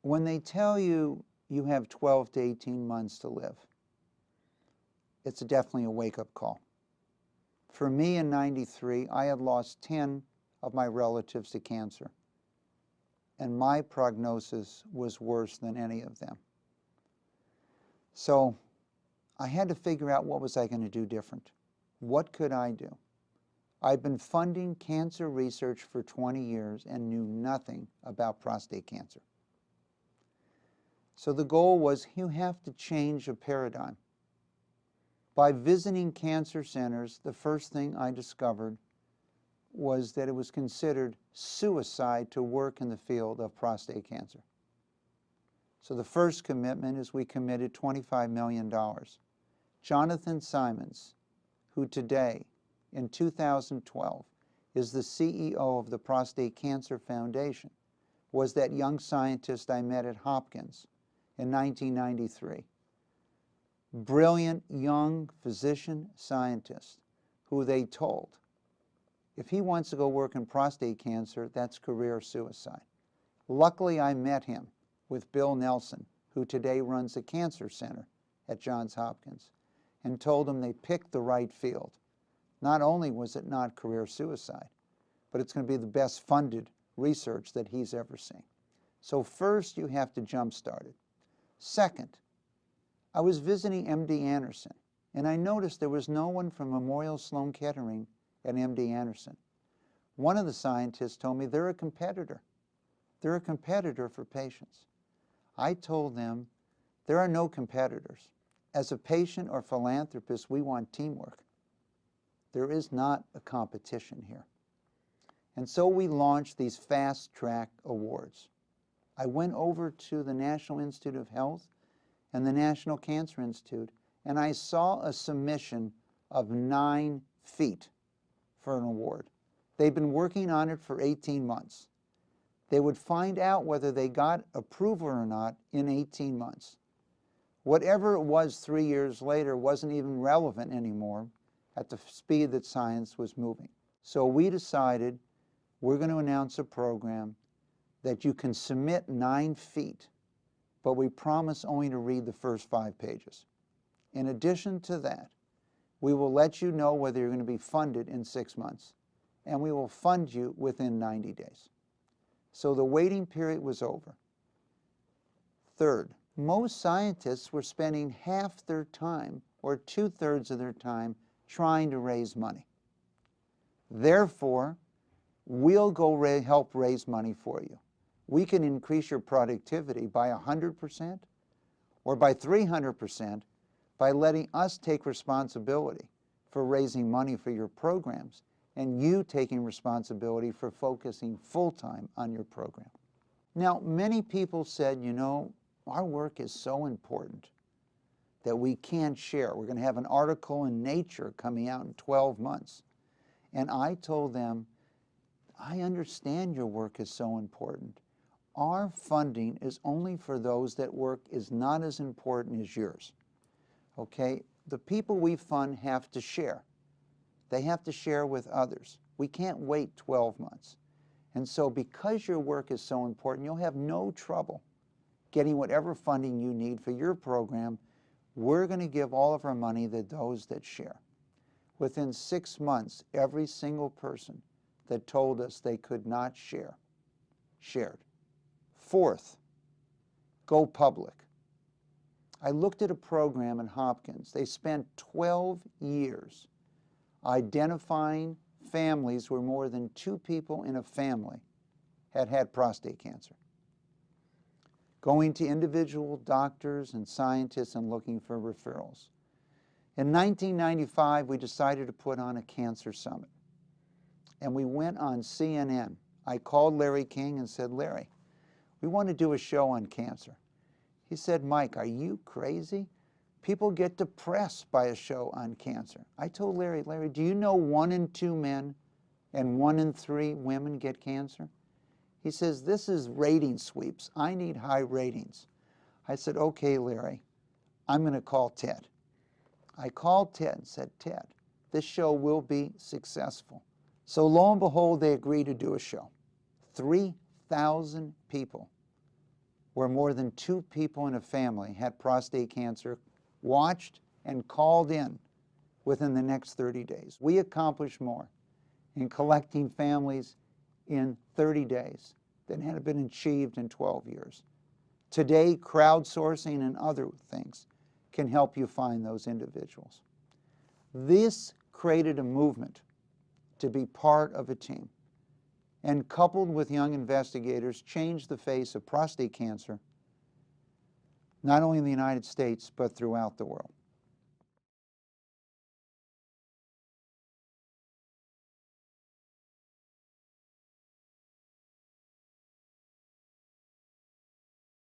When they tell you you have 12 to 18 months to live, it's definitely a wake-up call. For me in '93, I had lost 10 of my relatives to cancer, and my prognosis was worse than any of them. So I had to figure out what was I going to do different. What could I do? I've been funding cancer research for 20 years and knew nothing about prostate cancer. So the goal was, you have to change a paradigm. By visiting cancer centers, the first thing I discovered was that it was considered suicide to work in the field of prostate cancer. So the first commitment is we committed $25 million. Jonathan Simons, who today, in 2012, is the CEO of the Prostate Cancer Foundation, was that young scientist I met at Hopkins in 1993. Brilliant young physician scientist who they told, if he wants to go work in prostate cancer, that's career suicide. Luckily, I met him with Bill Nelson, who today runs the cancer center at Johns Hopkins, and told him they picked the right field. Not only was it not career suicide, but it's going to be the best funded research that he's ever seen. So first, you have to jumpstart it. Second, I was visiting MD Anderson, and I noticed there was no one from Memorial Sloan Kettering at MD Anderson. One of the scientists told me they're a competitor. They're a competitor for patients. I told them there are no competitors. As a patient or philanthropist, we want teamwork. There is not a competition here. And so we launched these Fasttrack awards. I went over to the National Institute of Health and the National Cancer Institute, and I saw a submission of 9 feet for an award. They've been working on it for 18 months. They would find out whether they got approval or not in 18 months. Whatever it was 3 years later wasn't even relevant anymore at the speed that science was moving. So we decided we're going to announce a program that you can submit 9 feet, but we promise only to read the first 5 pages. In addition to that, we will let you know whether you're going to be funded in 6 months, and we will fund you within 90 days. So the waiting period was over. Third, most scientists were spending half their time, or 2/3 of their time, trying to raise money. Therefore, we'll go help raise money for you. We can increase your productivity by 100% or by 300% by letting us take responsibility for raising money for your programs and you taking responsibility for focusing full-time on your program. Now, many people said, you know, our work is so important that we can't share. We're going to have an article in Nature coming out in 12 months. And I told them, I understand your work is so important. Our funding is only for those that work is not as important as yours. Okay? The people we fund have to share. They have to share with others. We can't wait 12 months. And so because your work is so important, you'll have no trouble getting whatever funding you need for your program. We're going to give all of our money to those that share. Within 6 months, every single person that told us they could not share, shared. Fourth, go public. I looked at a program at Hopkins. They spent 12 years identifying families where more than 2 people in a family had had prostate cancer, going to individual doctors and scientists and looking for referrals. In 1995, we decided to put on a cancer summit, and we went on CNN. I called Larry King and said, Larry, we want to do a show on cancer. He said, Mike, are you crazy? People get depressed by a show on cancer. I told Larry, do you know 1 in 2 men and 1 in 3 women get cancer? He says, this is rating sweeps. I need high ratings. I said, okay, Larry, I'm going to call Ted. I called Ted and said, Ted, this show will be successful. So lo and behold, they agreed to do a show. 3,000 people where more than 2 people in a family had prostate cancer, watched and called in within the next 30 days. We accomplished more in collecting families in 30 days than had been achieved in 12 years. Today, crowdsourcing and other things can help you find those individuals. This created a movement to be part of a team, and coupled with young investigators, changed the face of prostate cancer, not only in the United States, but throughout the world.